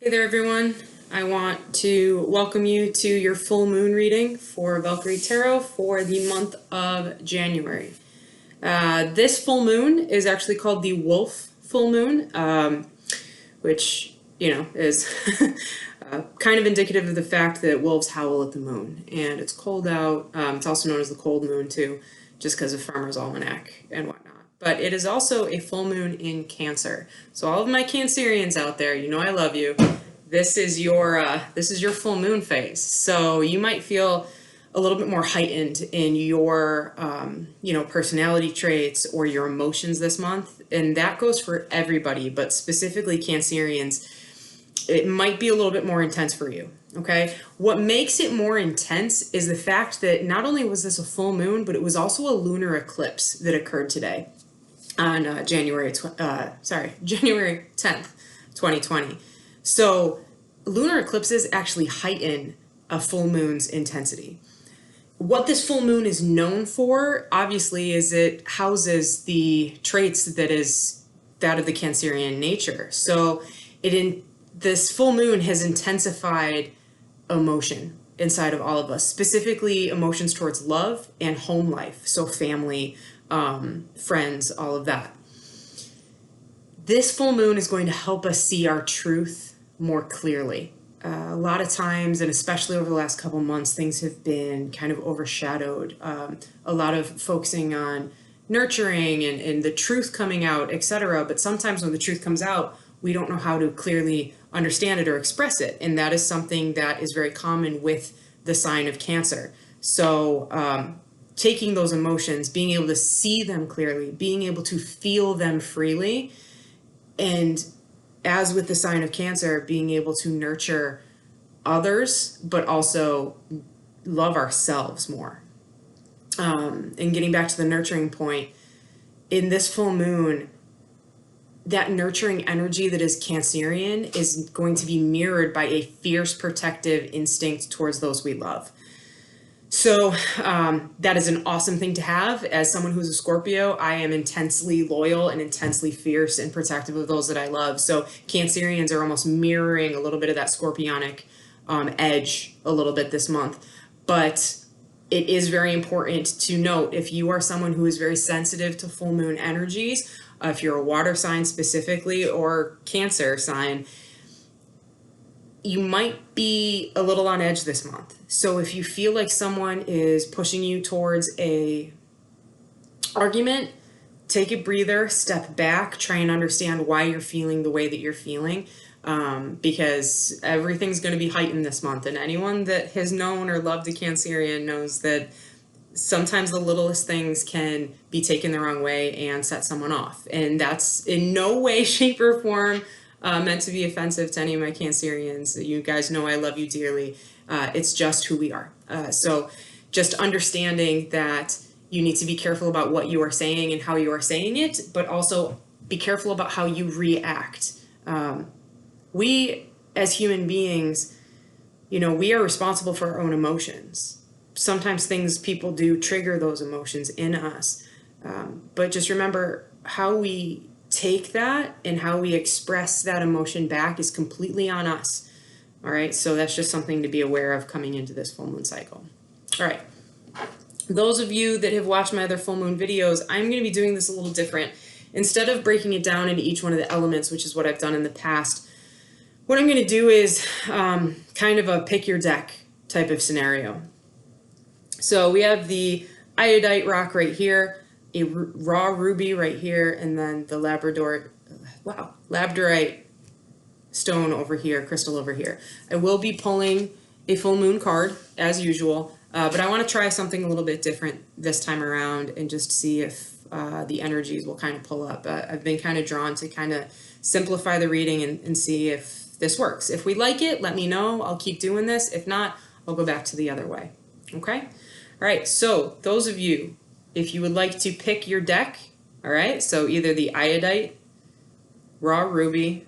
Hey there, everyone. I want to welcome you to your full moon reading for Valkyrie Tarot for the month of January. This full moon is actually called the Wolf Full Moon, which, is kind of indicative of the fact that wolves howl at the moon. And it's cold out. It's also known as the cold moon, too, just because of Farmer's Almanac and whatnot. But it is also a full moon in Cancer. So all of my Cancerians out there, you know I love you. This is your full moon phase. So you might feel a little bit more heightened in your personality traits or your emotions this month, and that goes for everybody, but specifically Cancerians. It might be a little bit more intense for you. Okay, what makes it more intense is the fact that not only was this a full moon, but it was also a lunar eclipse that occurred today on January 10th, 2020. So lunar eclipses actually heighten a full moon's intensity. What this full moon is known for, obviously, is it houses the traits that is that of the Cancerian nature. So this full moon has intensified emotion inside of all of us, specifically emotions towards love and home life. So family, friends, all of that. This full moon is going to help us see our truth more clearly. A lot of times, and especially over the last couple months, things have been kind of overshadowed. A lot of focusing on nurturing and the truth coming out, etc. But sometimes when the truth comes out, we don't know how to clearly understand it or express it. And that is something that is very common with the sign of Cancer. So taking those emotions, being able to see them clearly, being able to feel them freely, and as with the sign of Cancer, being able to nurture others, but also love ourselves more. And getting back to the nurturing point, in this full moon, that nurturing energy that is Cancerian is going to be mirrored by a fierce protective instinct towards those we love. So that is an awesome thing to have. As someone who's a Scorpio, I am intensely loyal and intensely fierce and protective of those that I love. So Cancerians are almost mirroring a little bit of that scorpionic edge a little bit this month. But it is very important to note, if you are someone who is very sensitive to full moon energies, if you're a water sign specifically or Cancer sign, you might be a little on edge this month. So if you feel like someone is pushing you towards a argument, take a breather, step back, try and understand why you're feeling the way that you're feeling, because everything's going to be heightened this month. And anyone that has known or loved a Cancerian knows that sometimes the littlest things can be taken the wrong way and set someone off. And that's in no way, shape, or form meant to be offensive to any of my Cancerians. You guys know I love you dearly. It's just who we are. So just understanding that you need to be careful about what you are saying and how you are saying it, but also be careful about how you react. We, as human beings, we are responsible for our own emotions. Sometimes things people do trigger those emotions in us. But just remember, how we take that and how we express that emotion back is completely on us. All right, so that's just something to be aware of coming into this full moon cycle. All right, those of you that have watched my other full moon videos, I'm going to be doing this a little different. Instead of breaking it down into each one of the elements, which is what I've done in the past, what I'm going to do is kind of a pick your deck type of scenario. So we have the iodite rock right here, a raw ruby right here, and then the labradorite stone over here, crystal over here. I will be pulling a full moon card as usual, but I want to try something a little bit different this time around and just see if the energies will kind of pull up. I've been kind of drawn to kind of simplify the reading and see if this works. If we like it, let me know. I'll keep doing this. If not, I'll go back to the other way. Okay? All right, so those of you, if you would like to pick your deck, all right, so either the iodite, raw ruby,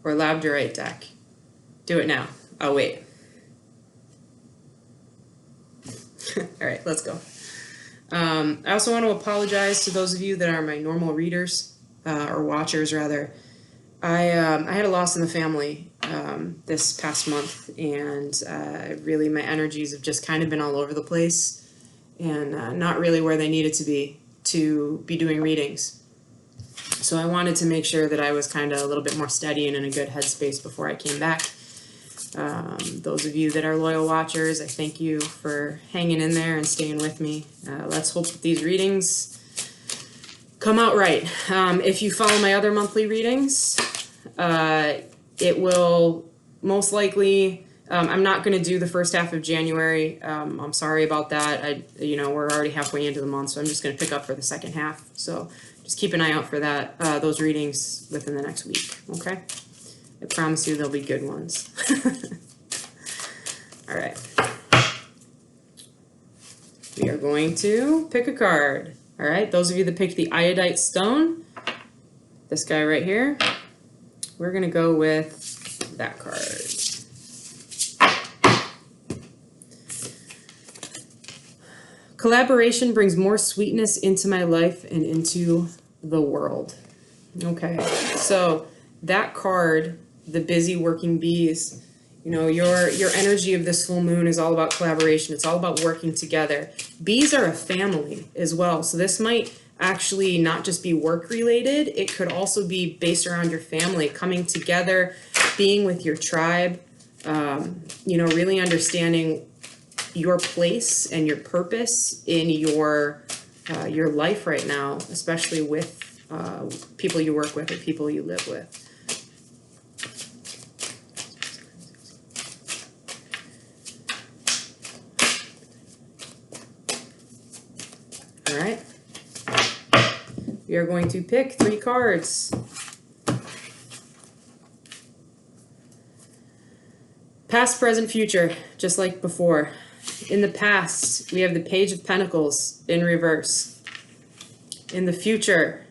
or labradorite deck, do it now. I'll wait. All right, let's go. I also want to apologize to those of you that are my normal readers, or watchers rather. I had a loss in the family, this past month, and really my energies have just kind of been all over the place and not really where they needed to be doing readings. So I wanted to make sure that I was kind of a little bit more steady and in a good headspace before I came back. Those of you that are loyal watchers, I thank you for hanging in there and staying with me. Let's hope that these readings come out right. If you follow my other monthly readings, it will most likely, I'm not going to do the first half of January. I'm sorry about that. We're already halfway into the month, so I'm just going to pick up for the second half. So just keep an eye out for that, those readings within the next week, okay? I promise you they'll be good ones. All right. We are going to pick a card. All right, those of you that picked the iodite stone, this guy right here, we're going to go with that card. Collaboration brings more sweetness into my life and into the world. Okay, so that card, the busy working bees, your energy of this full moon is all about collaboration. It's all about working together. Bees are a family as well. So this might actually not just be work related. It could also be based around your family, coming together, being with your tribe, really understanding your place and your purpose in your life right now, especially with people you work with or people you live with. All right. We are going to pick 3 cards. Past, present, future, just like before. In the past, we have the Page of Pentacles in reverse. In the future,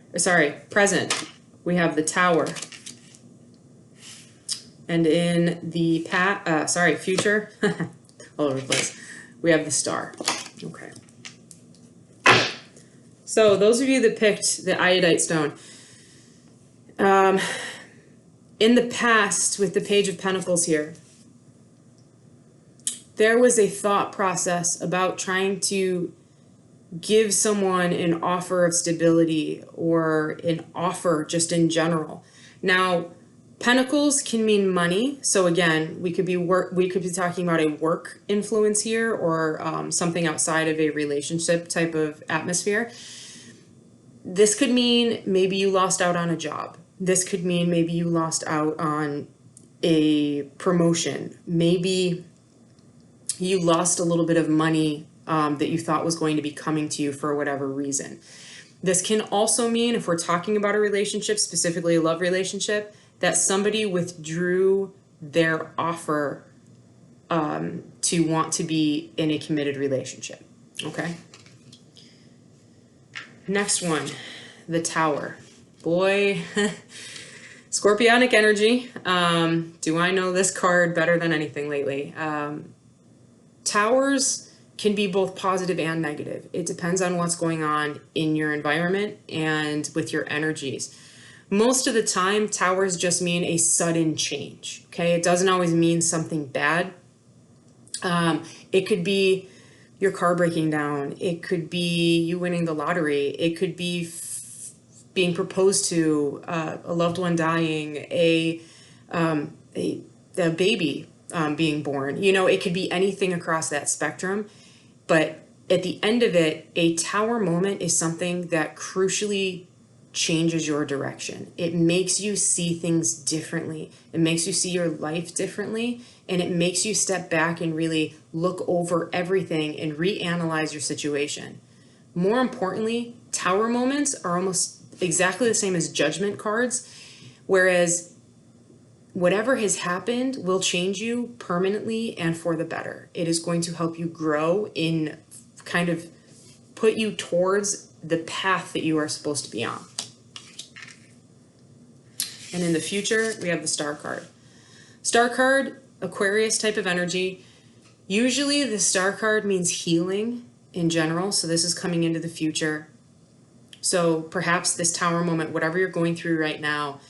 present, we have the Tower. And in the future, all over the place, we have the Star. Okay. So those of you that picked the iodite stone, in the past with the Page of Pentacles here, there was a thought process about trying to give someone an offer of stability or an offer just in general. Now, Pentacles can mean money. So again, we could be talking about a work influence here or something outside of a relationship type of atmosphere. This could mean maybe you lost out on a job. This could mean maybe you lost out on a promotion. Maybe you lost a little bit of money that you thought was going to be coming to you for whatever reason. This can also mean, if we're talking about a relationship, specifically a love relationship, that somebody withdrew their offer to want to be in a committed relationship. Okay? Next one, the Tower. Boy, Scorpionic energy. Do I know this card better than anything lately? Towers can be both positive and negative. It depends on what's going on in your environment and with your energies. Most of the time, towers just mean a sudden change, okay? It doesn't always mean something bad. It could be your car breaking down. It could be you winning the lottery. It could be being proposed to, a loved one dying, a baby being born. It could be anything across that spectrum. But at the end of it, a tower moment is something that crucially changes your direction. It makes you see things differently. It makes you see your life differently. And it makes you step back and really look over everything and reanalyze your situation. More importantly, tower moments are almost exactly the same as judgment cards, whereas whatever has happened will change you permanently and for the better. It is going to help you grow in kind of put you towards the path that you are supposed to be on. And in the future, we have the Star card. Star card, Aquarius type of energy. Usually the Star card means healing in general. So this is coming into the future. So perhaps this tower moment, whatever you're going through right now,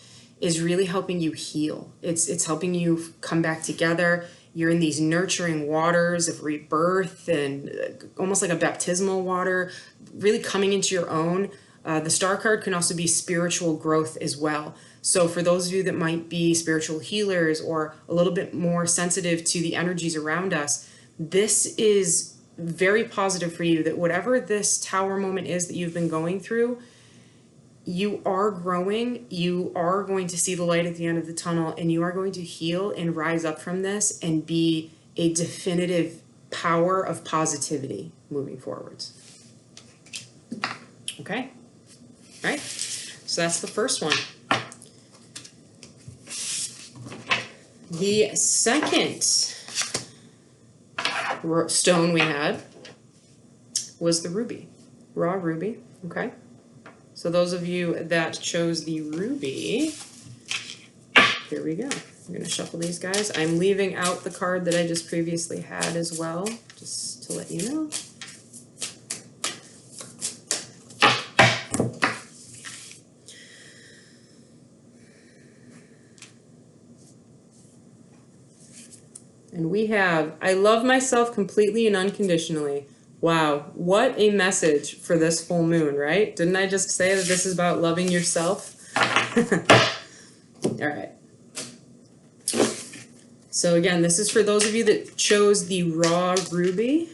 is really helping you heal. It's helping you come back together. You're in these nurturing waters of rebirth and almost like a baptismal water, really coming into your own. The star card can also be spiritual growth as well. So for those of you that might be spiritual healers or a little bit more sensitive to the energies around us, this is very positive for you, that whatever this tower moment is that you've been going through, you are growing, you are going to see the light at the end of the tunnel, and you are going to heal and rise up from this and be a definitive power of positivity moving forwards. Okay? All right? So that's the first one. The second stone we had was the ruby, raw ruby, okay? So those of you that chose the ruby, here we go. I'm going to shuffle these guys. I'm leaving out the card that I just previously had as well, just to let you know. And we have, I love myself completely and unconditionally. Wow, what a message for this full moon, right? Didn't I just say that this is about loving yourself? All right. So again, this is for those of you that chose the raw ruby.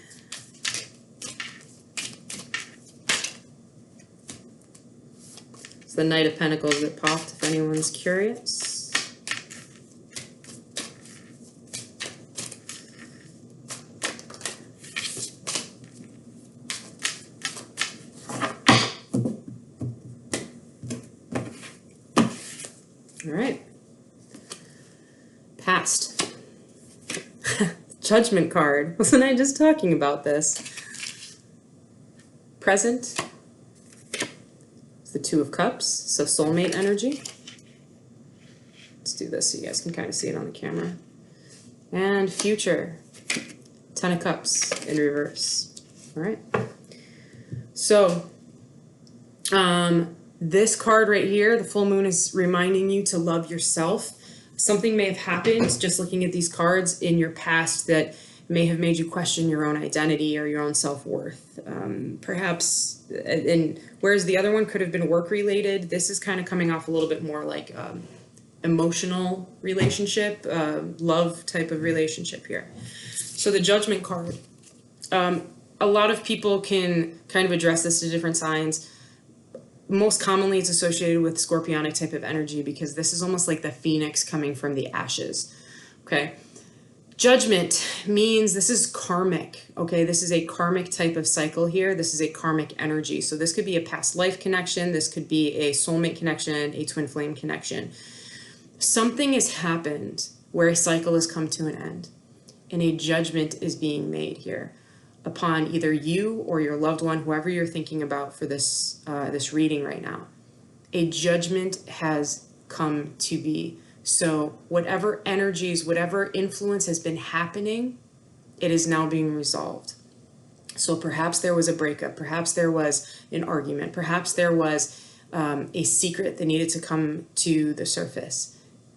It's the Knight of Pentacles that popped, if anyone's curious. All right. Past. Judgment card. Wasn't I just talking about this? Present. It's the Two of Cups, so soulmate energy. Let's do this so you guys can kind of see it on the camera. And future. Ten of Cups in reverse. All right. So, this card right here, the full moon, is reminding you to love yourself. Something may have happened, just looking at these cards, in your past that may have made you question your own identity or your own self-worth. Perhaps, and whereas the other one could have been work-related, this is kind of coming off a little bit more like emotional relationship, love type of relationship here. So the Judgment card, a lot of people can kind of address this to different signs. Most commonly, it's associated with Scorpionic type of energy because this is almost like the phoenix coming from the ashes, okay? Judgment means this is karmic, okay? This is a karmic type of cycle here. This is a karmic energy. So this could be a past life connection. This could be a soulmate connection, a twin flame connection. Something has happened where a cycle has come to an end and a judgment is being made here upon either you or your loved one, whoever you're thinking about for this this reading right now. A judgment has come to be. So whatever energies, whatever influence has been happening, it is now being resolved. So perhaps there was a breakup, perhaps there was an argument, perhaps there was a secret that needed to come to the surface.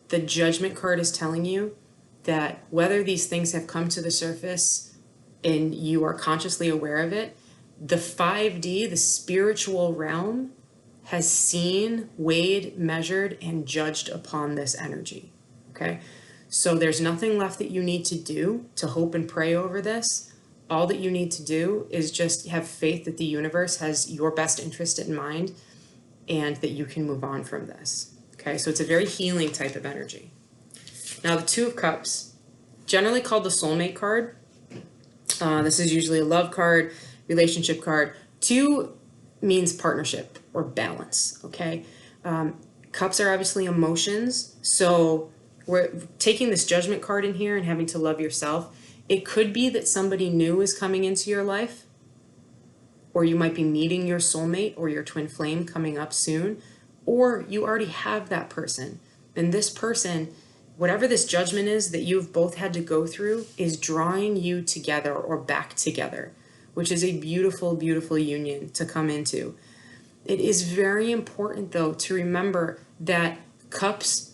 The Judgment card is telling you that whether these things have come to the surface and you are consciously aware of it, the 5D, the spiritual realm, has seen, weighed, measured, and judged upon this energy, okay? So there's nothing left that you need to do to hope and pray over this. All that you need to do is just have faith that the universe has your best interest in mind and that you can move on from this, okay? So it's a very healing type of energy. Now the Two of Cups, generally called the soulmate card. This is usually a love card, relationship card. Two means partnership or balance, okay? Cups are obviously emotions, so we're taking this Judgment card in here and having to love yourself. It could be that somebody new is coming into your life, or you might be meeting your soulmate or your twin flame coming up soon, or you already have that person. And this person, whatever this judgment is that you've both had to go through, is drawing you together or back together, which is a beautiful, beautiful union to come into. It is very important, though, to remember that Cups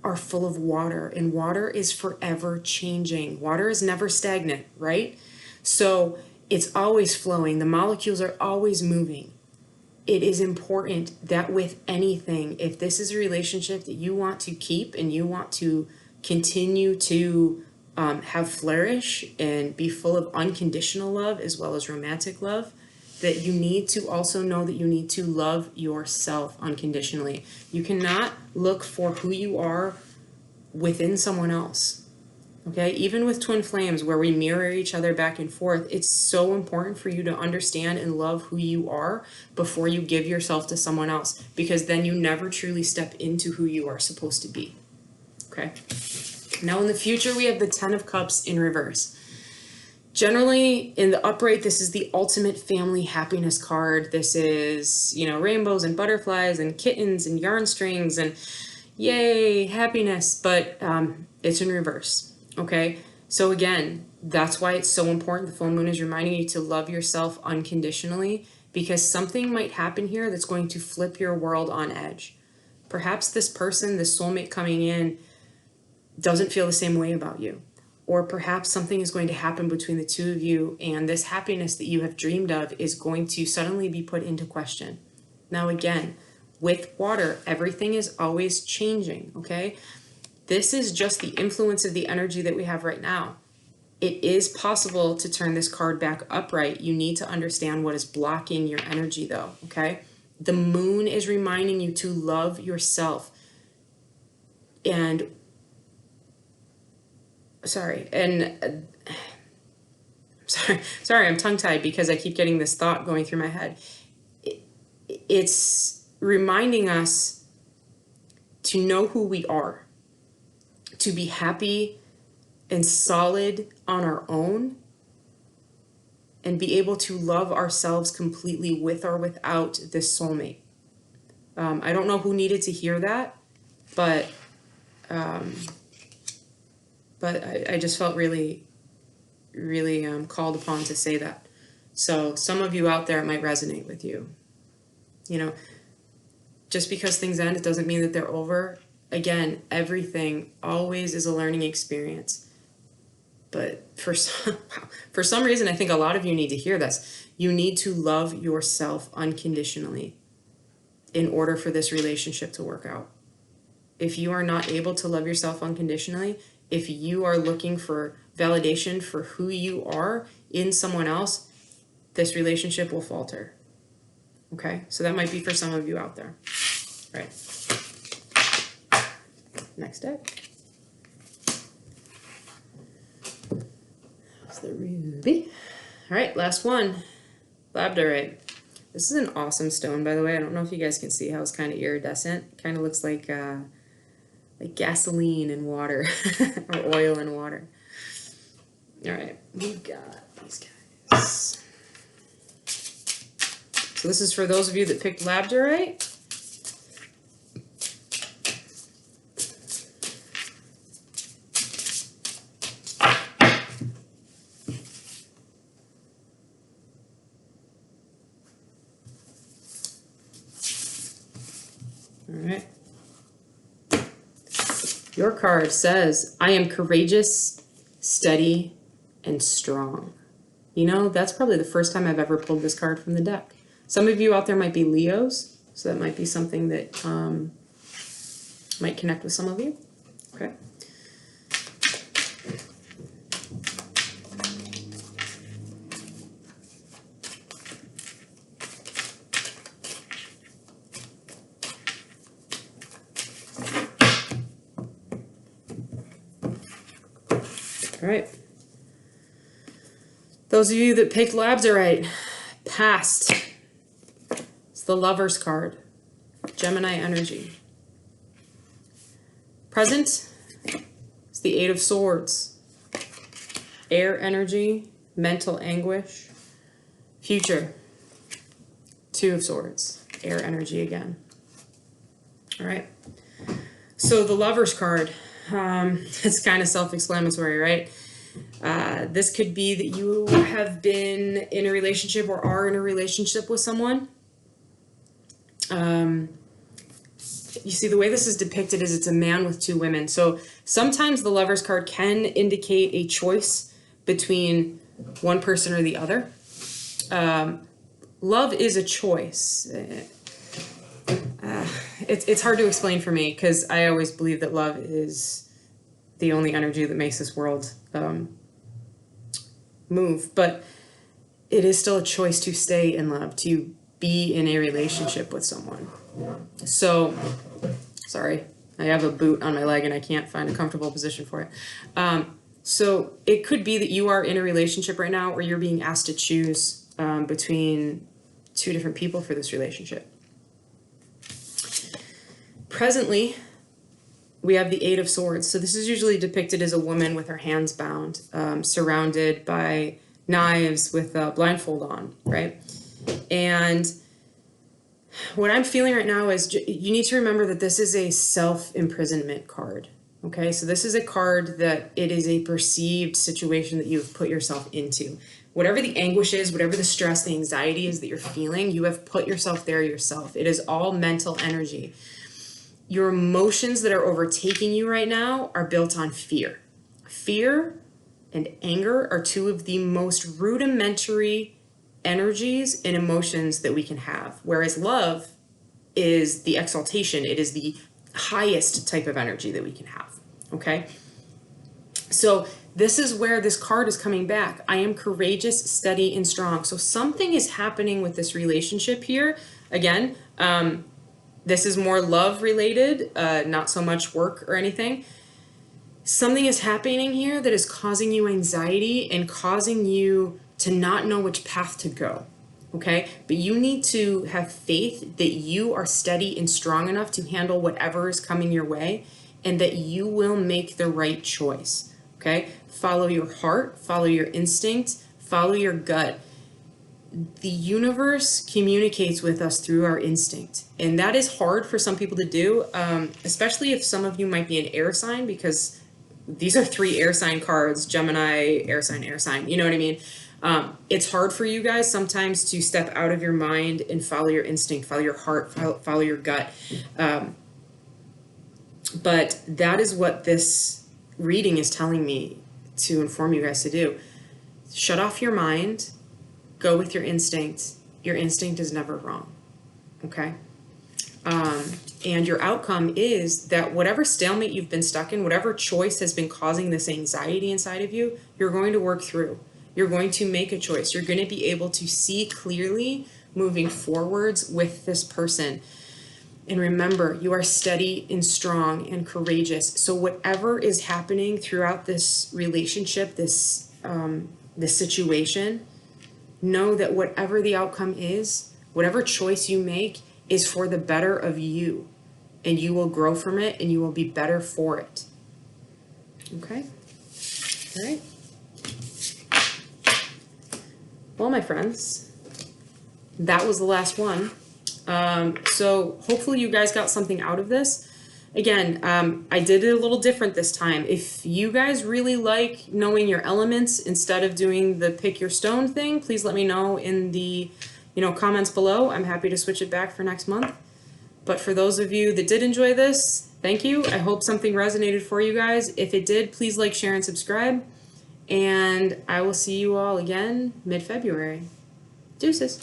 are full of water, and water is forever changing. Water is never stagnant, right? So it's always flowing. The molecules are always moving. It is important that with anything, if this is a relationship that you want to keep and you want to continue to have flourish and be full of unconditional love as well as romantic love, that you need to also know that you need to love yourself unconditionally. You cannot look for who you are within someone else. Okay, even with twin flames where we mirror each other back and forth, it's so important for you to understand and love who you are before you give yourself to someone else, because then you never truly step into who you are supposed to be. Okay, now in the future we have the 10 of Cups in reverse. Generally, in the upright, this is the ultimate family happiness card. This is, rainbows and butterflies and kittens and yarn strings and yay, happiness, but it's in reverse, okay? So again, that's why it's so important. The full moon is reminding you to love yourself unconditionally, because something might happen here that's going to flip your world on edge. Perhaps this person, this soulmate coming in, doesn't feel the same way about you. Or perhaps something is going to happen between the two of you, and this happiness that you have dreamed of is going to suddenly be put into question. Now again, with water, everything is always changing, okay? This is just the influence of the energy that we have right now. It is possible to turn this card back upright. You need to understand what is blocking your energy though, okay? The moon is reminding you to love yourself. And sorry, I'm tongue-tied because I keep getting this thought going through my head. It's reminding us to know who we are, to be happy and solid on our own, and be able to love ourselves completely with or without this soulmate. I don't know who needed to hear that, but I just felt really called upon to say that. So some of you out there, it might resonate with you. Just because things end, it doesn't mean that they're over. Again, everything always is a learning experience. But for some reason, I think a lot of you need to hear this. You need to love yourself unconditionally in order for this relationship to work out. If you are not able to love yourself unconditionally, if you are looking for validation for who you are in someone else, this relationship will falter. Okay? So that might be for some of you out there. All right. Next deck. That's the ruby. All right, last one. Labradorite. This is an awesome stone, by the way. I don't know if you guys can see how it's kind of iridescent. Kind of looks like gasoline and water or oil and water. All right, we've got these guys. So this is for those of you that picked labradorite. All right. Your card says, I am courageous, steady, and strong. That's probably the first time I've ever pulled this card from the deck. Some of you out there might be Leos, so that might be something that might connect with some of you. Okay. All right. Those of you that picked labradorite, past. It's the Lover's card. Gemini energy. Present. It's the Eight of Swords. Air energy, mental anguish. Future. Two of Swords. Air energy again. All right. So the Lover's card. It's kind of self-explanatory, right? This could be that you have been in a relationship or are in a relationship with someone. you see the way this is depicted is it's a man with two women. So sometimes the Lover's card can indicate a choice between one person or the other. Love is a choice. It's hard to explain for me because I always believe that love is the only energy that makes this world move. But it is still a choice to stay in love, to be in a relationship with someone. So, sorry, I have a boot on my leg and I can't find a comfortable position for it. So it could be that you are in a relationship right now or you're being asked to choose between two different people for this relationship. Presently, we have the Eight of Swords. So this is usually depicted as a woman with her hands bound, surrounded by knives with a blindfold on, right? And what I'm feeling right now is you need to remember that this is a self-imprisonment card, okay? So this is a card that it is a perceived situation that you've put yourself into. Whatever the anguish is, whatever the stress, the anxiety is that you're feeling, you have put yourself there yourself. It is all mental energy. Your emotions that are overtaking you right now are built on fear. Fear and anger are two of the most rudimentary energies and emotions that we can have. Whereas love is the exaltation. It is the highest type of energy that we can have. Okay? So this is where this card is coming back. I am courageous, steady, and strong. So something is happening with this relationship here. Again, this is more love related, not so much work or anything. Something is happening here that is causing you anxiety and causing you to not know which path to go, okay? But you need to have faith that you are steady and strong enough to handle whatever is coming your way and that you will make the right choice, okay? Follow your heart, follow your instinct, follow your gut. The universe communicates with us through our instinct, and that is hard for some people to do, especially if some of you might be an air sign, because these are 3 air sign cards: Gemini, air sign, you know what I mean? It's hard for you guys sometimes to step out of your mind and follow your instinct, follow your heart, follow your gut. But that is what this reading is telling me to inform you guys to do. Shut off your mind. Go with your instinct. Your instinct is never wrong, okay? And your outcome is that whatever stalemate you've been stuck in, whatever choice has been causing this anxiety inside of you, you're going to work through. You're going to make a choice. You're going to be able to see clearly moving forwards with this person. And remember, you are steady and strong and courageous. So whatever is happening throughout this relationship, this situation, know that whatever the outcome is, whatever choice you make is for the better of you, and you will grow from it and you will be better for it. Okay? All right. Well, my friends, that was the last one. So hopefully you guys got something out of this. Again, I did it a little different this time. If you guys really like knowing your elements instead of doing the pick your stone thing, please let me know in the comments below. I'm happy to switch it back for next month. But for those of you that did enjoy this, thank you. I hope something resonated for you guys. If it did, please like, share, and subscribe. And I will see you all again mid-February. Deuces.